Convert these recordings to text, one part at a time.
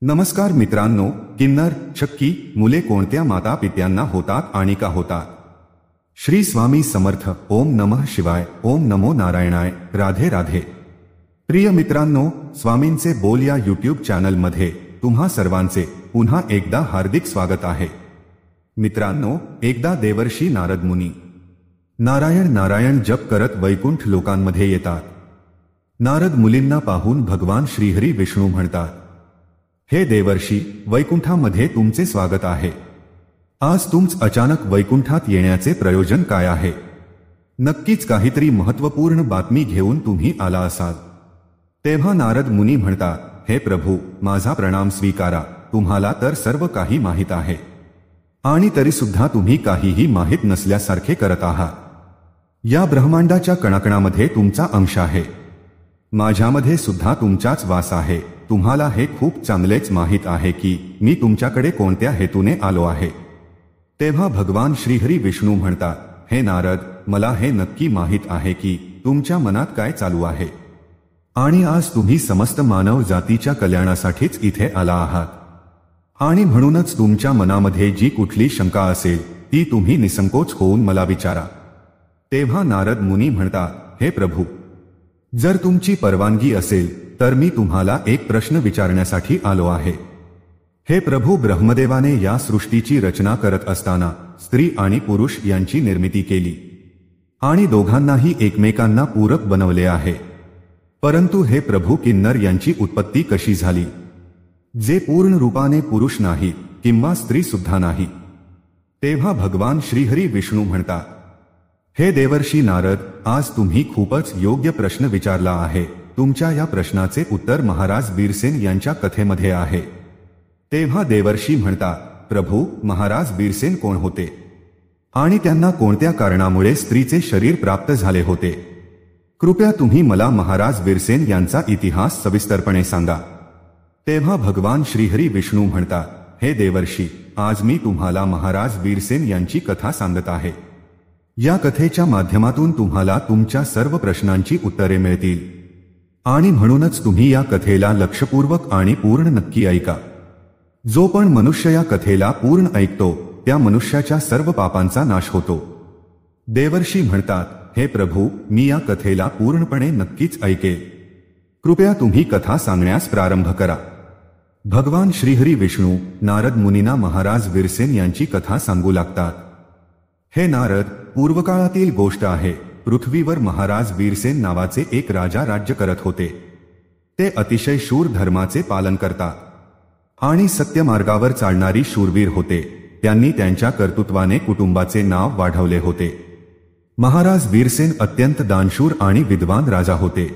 नमस्कार मित्रांनो, किन्नर शक्की मुले कोणत्या माता पित्यांना होतात आणि का होतात? श्री स्वामी समर्थ. ओम नमः शिवाय. ओम नमो नारायणाय. राधे राधे. प्रिय मित्रांनो, स्वामींचे बोल या यूट्यूब चॅनलमध्ये तुम्हा सर्वांचे पुन्हा एकदा हार्दिक स्वागत आहे. मित्रांनो, एकदा देवर्षी नारद मुनी नारायण नारायण जप करत वैकुंठ लोकांमध्ये येतात. नारद मुलींना पाहून भगवान श्रीहरी विष्णू म्हणतात, हे देवर्षी, वैकुंठामध्ये तुमचे स्वागत आहे. आज तुमच अचानक वैकुंठात येण्याचे प्रयोजन काय आहे? नक्कीच काहीतरी महत्त्वपूर्ण बातमी घेऊन तुम्ही आला असाल. तेव्हा नारद मुनी म्हणतात, हे प्रभू, माझा प्रणाम स्वीकारा. तुम्हाला तर सर्व काही माहीत आहे आणि तरी सुद्धा तुम्ही काहीही माहीत नसल्यासारखे करत आहात. या ब्रह्मांडाच्या कणाकणामध्ये तुमचा अंश आहे. माझ्यामध्ये सुद्धा तुमचाच वास आहे. तुम्हाला हे खूप चांगलेच माहीत आहे की मी तुमच्याकडे कोणत्या हेतूने आलो आहे. तेव्हा भगवान श्रीहरी विष्णू म्हणतात, हे नारद, मला हे नक्की माहीत आहे की तुमच्या मनात काय चालू आहे आणि आज तुम्ही समस्त मानव जातीच्या कल्याणासाठीच इथे आला आहात आणि म्हणूनच तुमच्या मनामध्ये जी कुठली शंका असेल ती तुम्ही निसंकोच होऊन मला विचारा. तेव्हा नारद मुनी म्हणतात, हे प्रभू, जर तुमची परवानगी असेल तर मी तुम्हाला एक प्रश्न विचारण्यासाठी आलो आहे. हे प्रभू, ब्रह्मदेवाने या सृष्टीची रचना करत असताना स्त्री आणि पुरुष यांची निर्मिती केली आणि दोघांनाही एकमेकांना पूरक बनवले आहे. परंतु हे प्रभू, किन्नर यांची उत्पत्ती कशी झाली, जे पूर्ण रूपाने पुरुष नाहीत किंवा स्त्री सुद्धा नाही? तेव्हा भगवान श्रीहरी विष्णू म्हणतात, हे देवर्षी नारद, आज तुम्ही खूपच योग्य प्रश्न विचारला आहे. तुमच्या या प्रश्नाचे उत्तर महाराज वीरसेन यांच्या कथेमध्ये आहे. तेव्हा देवर्षी म्हणतात, प्रभू, महाराज वीरसेन कोण होते आणि त्यांना कोणत्या कारणामुळे स्त्रीचे शरीर प्राप्त झाले होते? कृपया तुम्ही मला महाराज वीरसेन यांचा इतिहास सविस्तरपणे सांगा. तेव्हा भगवान श्रीहरी विष्णू म्हणतात, हे देवर्षी, आज मी तुम्हाला महाराज वीरसेन यांची कथा सांगत आहे. या कथेच्या माध्यमातून तुम्हाला तुमच्या सर्व प्रश्नांची उत्तरे मिळतील आणि म्हणूनच तुम्ही या कथेला लक्षपूर्वक आणि पूर्ण नक्की ऐका. जो पण मनुष्य या कथेला पूर्ण ऐकतो त्या मनुष्याच्या सर्व पापांचा नाश होतो. देवर्षी म्हणतात, हे प्रभू, मी या कथेला पूर्णपणे नक्कीच ऐकेल. कृपया तुम्ही कथा सांगण्यास प्रारंभ करा. भगवान श्रीहरी विष्णू नारद मुनींना महाराज वीरसेन यांची कथा सांगू लागतात. हे नारद, पूर्वकाळातील गोष्ट आहे. पृथ्वीवर महाराज वीरसेन नावाचे एक राजा राज्य करत होते. ते अतिशय शूर धर्माचे पालन करतात आणि सत्यमार्गावर चालणारी शूरवीर होते. त्यांनी त्यांच्या कर्तृत्वाने कुटुंबाचे नाव वाढवले होते. महाराज वीरसेन अत्यंत दानशूर आणि विद्वान राजा होते.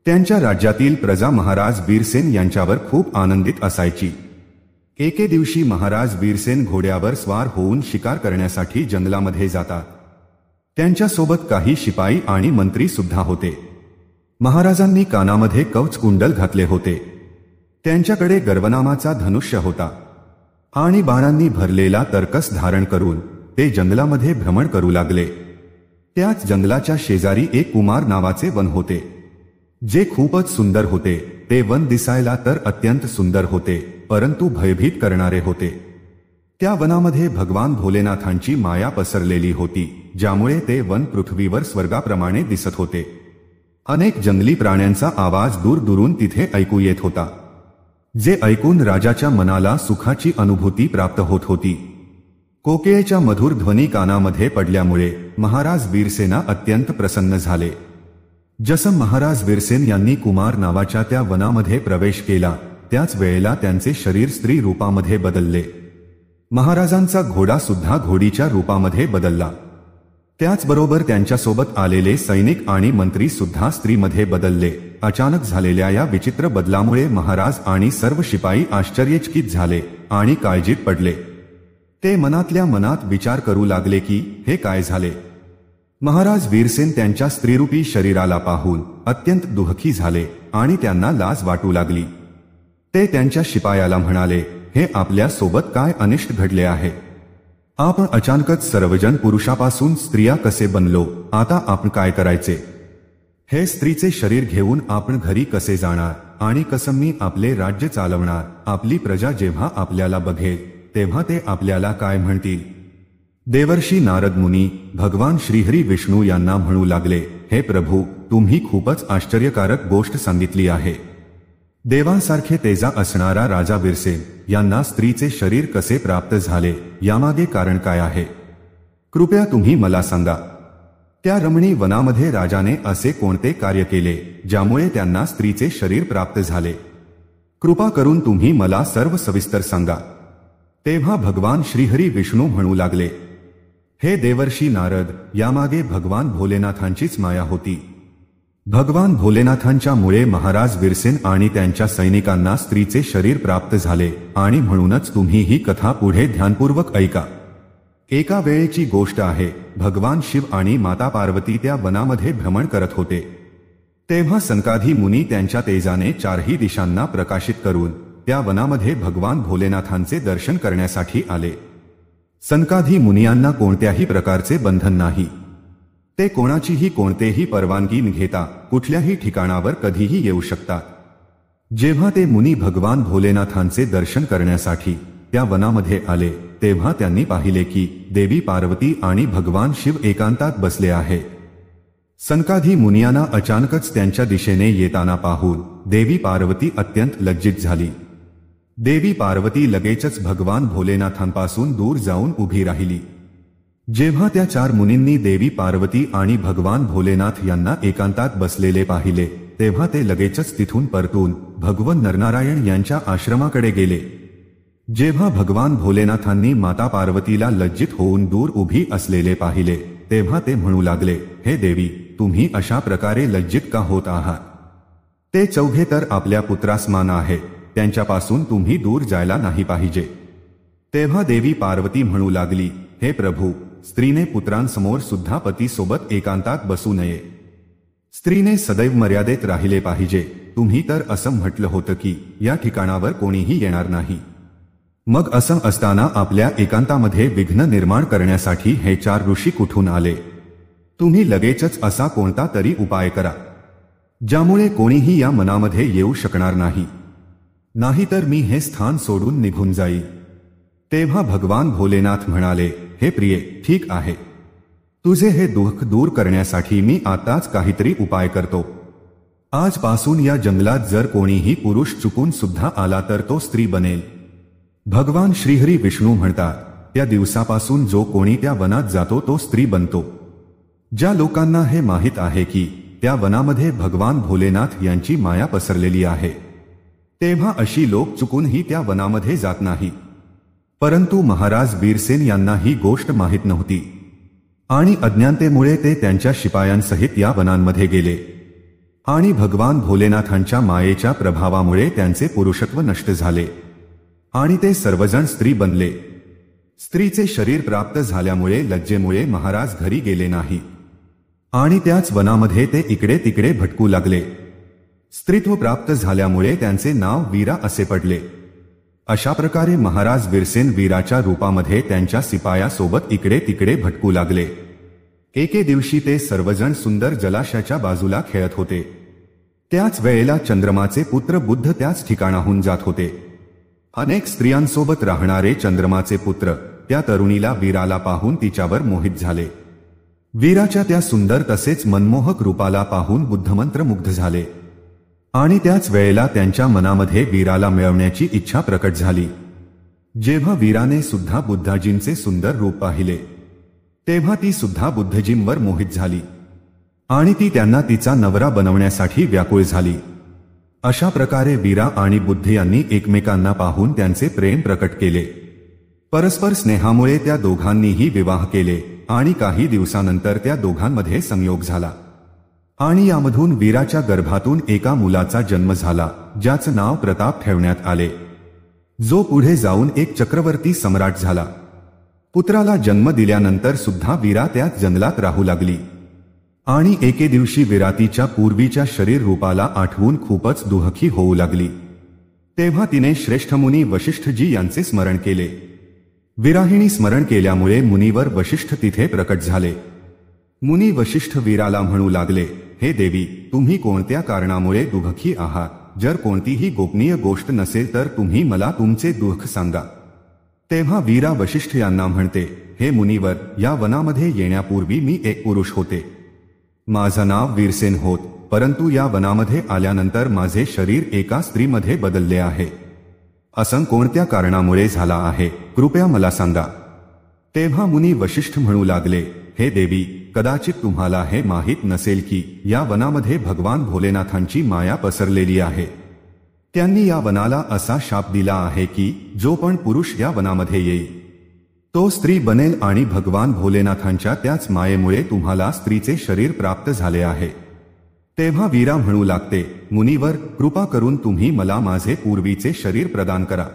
त्यांच्या राज्यातील प्रजा महाराज वीरसेन यांच्यावर खूप आनंदित असायची. एके दिवशी महाराज वीरसेन घोड्यावर स्वार होऊन शिकार करण्यासाठी जंगलामध्ये जातात. त्यांच्यासोबत काही शिपाई आणि मंत्री सुद्धा होते. महाराजांनी कानामध्ये कवच कुंडल घातले होते. त्यांच्याकडे गर्वनामाचा धनुष्य होता आणि बाणांनी भरलेला तरकस धारण करून ते जंगलामध्ये भ्रमण करू लागले. त्याच जंगलाच्या शेजारी एक कुमार नावाचे वन होते, जे खूपच सुंदर होते. ते वन दिसायला तर अत्यंत सुंदर होते, परंतु भयभीत करणारे होते. त्या वनामध्ये भगवान भोलेनाथांची माया पसरलेली होती, ज्यामुळे ते वन पृथ्वीवर स्वर्गाप्रमाणे दिसत होते. अनेक जंगली प्राण्यांचा आवाज दूर दूरून तिथे ऐकू येत होता, जे ऐकून राजाच्या मनाला सुखाची अनुभूती प्राप्त होत होती. कोकिळेच्या मधुर ध्वनी कानामध्ये पडल्यामुळे महाराज वीरसेना अत्यंत प्रसन्न झाले. जसं महाराज वीरसेन यांनी कुमार नावाच्या त्या वनामध्ये प्रवेश केला, त्याच वेळेला त्यांचे शरीर स्त्री रूपामध्ये बदलले. महाराजांचा घोडा सुद्धा घोडीच्या रूपामध्ये बदलला. त्याचबरोबर त्यांच्यासोबत आलेले सैनिक आणि मंत्री सुद्धा स्त्रीमध्ये बदलले. अचानक झालेल्या या विचित्र बदलामुळे महाराज आणि सर्व शिपाई आश्चर्यचकित झाले आणि काळजीत पडले. ते मनातल्या मनात विचार करू लागले की हे काय झाले. महाराज वीरसेन त्यांच्या स्त्रीरूपी शरीराला पाहून अत्यंत दुःखी झाले आणि त्यांना लाज वाटू लागली. ते त्यांच्या शिपायाला म्हणाले, हे आपल्या सोबत काय अनिष्ट घडले आहे? आपण अचानकच सर्वजण पुरुषापासून स्त्रिया कसे बनलो? आता आपण काय करायचे? हे स्त्रीचे शरीर घेऊन आपण घरी कसे जाणार आणि कसं मी आपले राज्य चालवणार? आपली प्रजा जेव्हा आपल्याला बघेल तेव्हा ते आपल्याला काय म्हणतील? देवर्षी नारद मुनी भगवान श्रीहरी विष्णू यांना म्हणू लागले, हे प्रभू, तुम्ही खूपच आश्चर्यकारक गोष्ट सांगितली आहे. देवांसारखे तेजा असणारा राजा वीरसेन यांना स्त्रीचे शरीर कसे प्राप्त झाले, यामागे कारण काय आहे? कृपया तुम्ही मला सांगा. त्या रमणी वनामध्ये राजाने असे कोणते कार्य केले ज्यामुळे त्यांना स्त्रीचे शरीर प्राप्त झाले? कृपा करून तुम्ही मला सर्व सविस्तर सांगा. तेव्हा भगवान श्रीहरी विष्णू म्हणू लागले, हे देवर्षी नारद, यामागे भगवान भोलेनाथांचीच माया होती. भगवान भोलेनाथांच्या मुळे महाराज वीरसेन आणि त्यांच्या सैनिकांना स्त्रीचे शरीर प्राप्त झाले आणि म्हणूनच तुम्ही ही कथा पुढे ध्यानपूर्वक ऐका. एका वेळेची गोष्ट आहे. भगवान शिव आणि माता पार्वती त्या वनामध्ये भ्रमण करत होते. तेव्हा सनकादी मुनी त्यांच्या तेजाने चारही दिशांना प्रकाशित करून त्या वनामध्ये भगवान भोलेनाथांचे दर्शन करण्यासाठी आले. सनकादी मुनियांना कोणत्याही प्रकारचे बंधन नाही. ते कोणाचीही कोणतेही परवानगी न घेता कुठल्याही ठिकाणावर कधीही येऊ शकतात. जेव्हा ते मुनी भगवान भोलेनाथांचे दर्शन करण्यासाठी त्या वनामध्ये आले तेव्हा त्यांनी पाहिले की देवी पार्वती आणि भगवान शिव एकांतात बसले आहे. सनकादी मुनियांना अचानकच त्यांच्या दिशेने येताना पाहून देवी पार्वती अत्यंत लज्जित झाली. देवी पार्वती लगेचच भगवान भोलेनाथांपासून दूर जाऊन उभी राहिली. जेव्हा त्या चार मुनींनी देवी पार्वती आणि भगवान भोलेनाथ यांना एकांतात बसलेले पाहिले तेव्हा ते लगेचच तिथून परतून भगवान नरनारायण यांच्या आश्रमाकडे गेले. जेव्हा भगवान भोलेनाथांनी माता पार्वतीला लज्जित होऊन दूर उभी असलेले पाहिले तेव्हा ते म्हणू लागले, हे देवी, तुम्ही अशा प्रकारे लज्जित का होत आहात? ते चौघे तर आपल्या पुत्रासमान आहेत, त्यांच्यापासून तुम्ही दूर जायला नाही पाहिजे. तेव्हा देवी पार्वती म्हणू लागली, हे प्रभू, स्त्रीने पुत्रांसमोर सुद्धा पतीसोबत एकांतात बसू नये. स्त्रीने सदैव मर्यादेत राहिले पाहिजे. तुम्ही तर असं म्हटलं होतं की या ठिकाणावर कोणीही येणार नाही. मग असं असताना आपल्या एकांतामध्ये विघ्न निर्माण करण्यासाठी हे चार ऋषी कुठून आले? तुम्ही लगेचच असा कोणता तरी उपाय करा ज्यामुळे कोणीही या मनामध्ये येऊ शकणार नाही, नाहीतर मी हे स्थान सोडून निघून जाईल. तेव्हा भगवान भोलेनाथ म्हणाले, हे प्रिये, ठीक आहे. तुझे हे दुःख दूर करण्यासाठी मी आताच काहीतरी उपाय करतो. आजपासून या जंगलात जर कोणीही पुरुष चुकून सुद्धा आला तर तो स्त्री बनेल. भगवान श्रीहरी विष्णू म्हणतात, त्या दिवसापासून जो कोणी त्या वनात जातो तो स्त्री बनतो. ज्या लोकांना हे माहीत आहे की त्या वनामध्ये भगवान भोलेनाथ यांची माया पसरलेली आहे तेव्हा अशी लोक चुकूनही त्या वनामध्ये जात नाही. परंतु महाराज वीरसेन यांना ही गोष्ट माहीत नव्हती आणि अज्ञानतेमुळे ते त्यांच्या शिपायांसहित या वनांमध्ये गेले आणि भगवान भोलेनाथांच्या मायेच्या प्रभावामुळे त्यांचे पुरुषत्व नष्ट झाले आणि ते सर्वजण स्त्री बनले. स्त्रीचे शरीर प्राप्त झाल्यामुळे लज्जेमुळे महाराज घरी गेले नाही आणि त्याच वनामध्ये ते इकडे तिकडे भटकू लागले. स्त्रीत्व प्राप्त झाल्यामुळे त्यांचे नाव वीरा असे पडले. अशा प्रकारे महाराज वीरसेन वीराच्या रूपामध्ये त्यांच्या सिपायासोबत इकडे तिकडे भटकू लागले. एके दिवशी ते सर्वजण सुंदर जलाशयाच्या बाजूला खेळत होते. त्याच वेळेला चंद्रमाचे पुत्र बुद्ध त्याच ठिकाणाहून जात होते. अनेक स्त्रियांसोबत राहणारे चंद्रमाचे पुत्र त्या तरुणीला वीराला पाहून तिच्यावर मोहित झाले. वीराच्या त्या सुंदर तसेच मनमोहक रूपाला पाहून बुद्धमंत्र मुग्ध झाले आणि त्याच वेळेला त्यांच्या मनामध्ये वीराला मिळवण्याची इच्छा प्रकट झाली. जेव्हा वीराने सुद्धा बुद्धाजींचे सुंदर रूप पाहिले तेव्हा ती सुद्धा बुद्धजींवर मोहित झाली आणि ती त्यांना तिचा नवरा बनवण्यासाठी व्याकुळ झाली. अशा प्रकारे वीरा आणि बुद्ध यांनी एकमेकांना पाहून त्यांचे प्रेम प्रकट केले. परस्पर स्नेहामुळे त्या दोघांनीही विवाह केले आणि काही दिवसानंतर त्या दोघांमध्ये संयोग झाला आणि यामधून वीराच्या गर्भातून एका मुलाचा जन्म झाला ज्याचं नाव प्रताप ठेवण्यात आले, जो पुढे जाऊन एक चक्रवर्ती सम्राट झाला. पुत्राला जन्म दिल्यानंतर सुद्धा वीरा त्याच जंगलात राहू लागली आणि एके दिवशी विरातीच्या पूर्वीच्या शरीर रूपाला आठवून खूपच दुःखी होऊ लागली. तेव्हा तिने श्रेष्ठ मुनी वशिष्ठजी यांचे स्मरण केले. विराहिणी स्मरण केल्यामुळे मुनीवर वशिष्ठ तिथे प्रकट झाले. मुनी वशिष्ठ वीराला म्हणू लागले, हे देवी, तुम्ही कोणत्या कारणामुळे दुःखी आहात जर कोणतीही गोपनीय गोष्ट नसेल तर तुम्ही मला तुमचे दुःख सांगा. तेव्हा वीरा वशिष्ठ यांना म्हणते, हे मुनिवर, या वनामध्ये येण्यापूर्वी मी एक पुरुष होते. माझं नाव वीरसेन होत, परंतु या वनामध्ये आल्यानंतर माझे शरीर एका स्त्रीमध्ये बदलले आहे. असं कोणत्या कारणामुळे झाला आहे, कृपया मला सांगा. तेव्हा मुनी वशिष्ठ म्हणू लागले, हे देवी, कदाचित तुम्हाला हे माहीत नसेल की या वनामध्ये भगवान भोलेनाथांची माया पसरलेली आहे. त्यांनी या वनाला असा शाप दिला आहे की जो पण पुरुष या वनामध्ये येईल तो स्त्री बनेल आणि भगवान भोलेनाथांच्या त्याच मायेमुळे तुम्हाला स्त्रीचे शरीर प्राप्त झाले आहे. तेव्हा वीरा म्हणू लागते, मुनिवर, कृपा करून तुम्ही मला माझे पूर्वीचे शरीर प्रदान करा.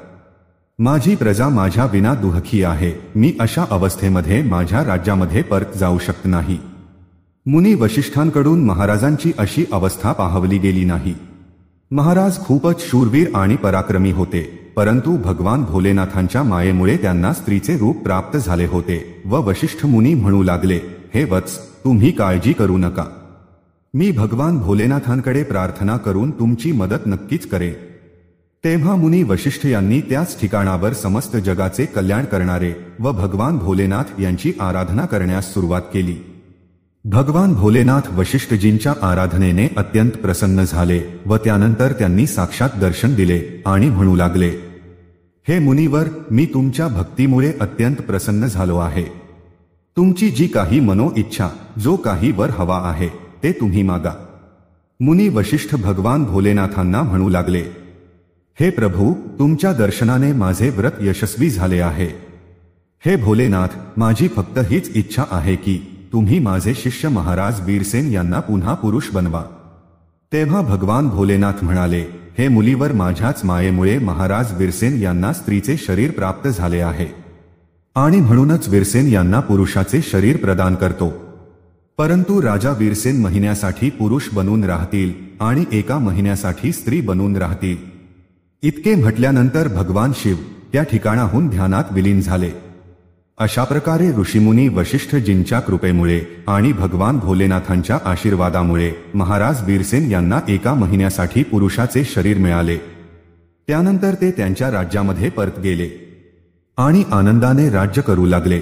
माझी प्रजा माझ्या विना दुःखी आहे. मी अशा अवस्थेमध्ये माझ्या राज्यामध्ये परत जाऊ शकत नाही. मुनी वशिष्ठांकडून महाराजांची अशी अवस्था पाहवली गेली नाही. महाराज खूपच शूरवीर आणि पराक्रमी होते, परंतु भगवान भोलेनाथांच्या मायेमुळे त्यांना स्त्रीचे रूप प्राप्त झाले होते व वशिष्ठ मुनी म्हणू लागले, हे वत्स, तुम्ही काळजी करू नका. मी भगवान भोलेनाथांकडे प्रार्थना करून तुमची मदत नक्कीच करेन. तेव्हा मुनी वशिष्ठ यांनी त्याच ठिकाणावर समस्त जगाचे कल्याण करणारे व भगवान भोलेनाथ यांची आराधना करण्यास सुरुवात केली. भगवान भोलेनाथ वशिष्ठजींच्या आराधनेने अत्यंत प्रसन्न झाले व त्यानंतर त्यांनी साक्षात दर्शन दिले आणि म्हणू लागले, हे मुनिवर, मी तुमच्या भक्तीमुळे अत्यंत प्रसन्न झालो आहे. तुमची जी काही मनो इच्छा, जो काही वर हवा आहे ते तुम्ही मागा. मुनी वशिष्ठ भगवान भोलेनाथांना म्हणू लागले, हे प्रभू, तुमच्या दर्शनाने माझे व्रत यशस्वी झाले आहे. हे भोलेनाथ, माझी फक्त हीच इच्छा आहे की तुम्ही माझे शिष्य महाराज वीरसेन यांना पुन्हा पुरुष बनवा. तेव्हा भगवान भोलेनाथ म्हणाले, हे मुलीवर, माझ्याच मायेमुळे महाराज वीरसेन यांना स्त्रीचे शरीर प्राप्त झाले आहे आणि म्हणूनच वीरसेन यांना पुरुषाचे शरीर प्रदान करतो. परंतु राजा वीरसेन महिन्यासाठी पुरुष बनून राहतील आणि एका महिन्यासाठी स्त्री बनून राहतील. इतके म्हटल्यानंतर भगवान शिव त्या ठिकाणाहून ध्यानात विलीन झाले. अशा प्रकारे ऋषीमुनी वशिष्ठजींच्या कृपेमुळे आणि भगवान भोलेनाथांच्या आशीर्वादामुळे महाराज वीरसेन यांना एका महिन्यासाठी पुरुषाचे शरीर मिळाले. त्यानंतर ते त्यांच्या राज्यामध्ये परत गेले आणि आनंदाने राज्य करू लागले.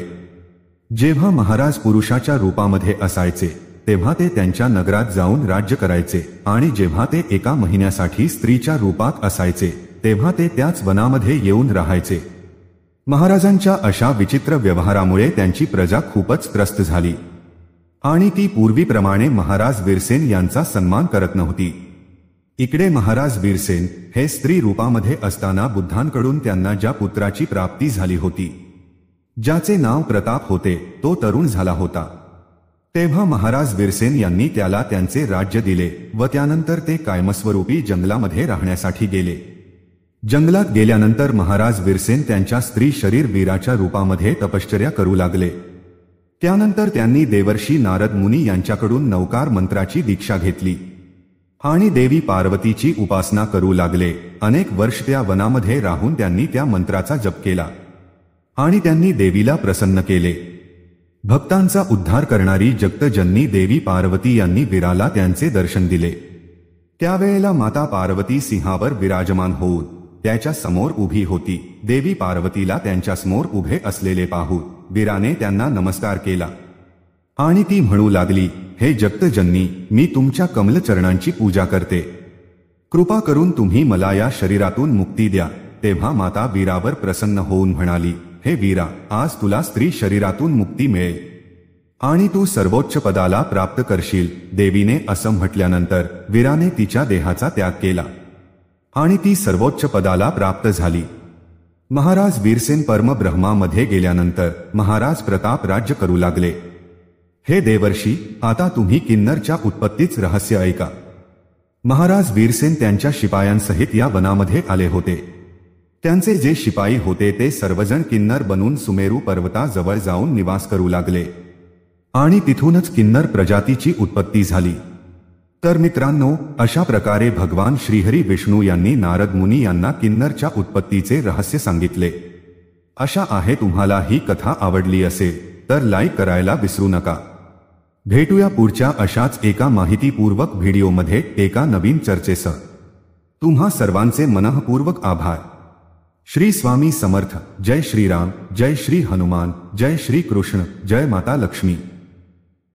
जेव्हा महाराज पुरुषाच्या रूपामध्ये असायचे तेव्हा ते त्यांच्या नगरात जाऊन राज्य करायचे आणि जेव्हा ते एका महिन्यासाठी स्त्रीच्या रूपात असायचे तेव्हा ते त्याच वनामध्ये येऊन राहायचे. महाराजांच्या अशा विचित्र व्यवहारामुळे त्यांची प्रजा खूपच त्रस्त झाली आणि ती पूर्वीप्रमाणे महाराज वीरसेन यांचा सन्मान करत नव्हती. इकडे महाराज वीरसेन हे स्त्री रूपामध्ये असताना बुद्धांकडून त्यांना ज्या पुत्राची प्राप्ती झाली होती, ज्याचे नाव प्रताप होते, तो तरुण झाला होता. तेव्हा महाराज वीरसेन यांनी त्याला त्यांचे राज्य दिले व त्यानंतर ते कायमस्वरूपी जंगलामध्ये राहण्यासाठी गेले. जंगलात गेल्यानंतर महाराज वीरसेन त्यांच्या स्त्री शरीर वीराच्या रूपामध्ये तपश्चर्या करू लागले. त्यानंतर त्यांनी देवर्षी नारद मुनी यांच्याकडून नवकार मंत्राची दीक्षा घेतली आणि देवी पार्वतीची उपासना करू लागले. अनेक वर्ष त्या वनामध्ये राहून त्यांनी त्या मंत्राचा जप केला आणि त्यांनी देवीला प्रसन्न केले. भक्तांचा उद्धार करणारी जगतजननी देवी पार्वती यांनी वीराला त्यांचे दर्शन दिले. त्यावेळेला माता पार्वती सिंहावर विराजमान होऊन त्याच्या समोर उभी होती. देवी पार्वतीला त्यांच्या समोर उभे असलेले पाहून वीराने त्यांना नमस्कार केला आणि ती म्हणू लागली, हे जगतजननी, मी तुमच्या कमलचरणांची पूजा करते. कृपा करून तुम्ही मला या शरीरातून मुक्ती द्या. तेव्हा माता वीरावर प्रसन्न होऊन म्हणाली, हे वीरा, आज तुला स्त्री शरीरातून मुक्ती मिळेल आणि तू सर्वोच्च पदाला प्राप्त करशील. देवीने असं म्हटल्यानंतर वीराने तिच्या देहाचा त्याग केला आणि ती सर्वोच्च पदाला प्राप्त झाली. महाराज वीरसेन परमब्रह्मामध्ये गेल्यानंतर महाराज प्रताप राज्य करू लागले. हे देवर्षी, आता तुम्ही किन्नरच्या उत्पत्तीच रहस्य ऐका. महाराज वीरसेन त्यांच्या शिपायांसहित या वनामध्ये आले होते. त्यांचे जे शिपाई होते ते सर्वजण किन्नर बनून सुमेरू पर्वताजवळ जाऊन निवास करू लागले आणि तिथूनच किन्नर प्रजातीची उत्पत्ती झाली. तर मित्रांनो, अशा प्रकारे भगवान श्रीहरी विष्णू यांनी नारद मुनी यांना किन्नरच्या उत्पत्तीचे रहस्य सांगितले. आशा आहे तुम्हाला ही कथा आवडली असेल तर लाईक करायला विसरू नका. भेटूया पुढच्या अशाच एका माहितीपूर्वक व्हिडिओमध्ये एका नवीन चर्चेसह. तुम्हा सर्वांचे मनःपूर्वक आभार. श्री स्वामी समर्थ. जय श्रीराम. जय श्री हनुमान. जय श्री कृष्ण. जय माता लक्ष्मी.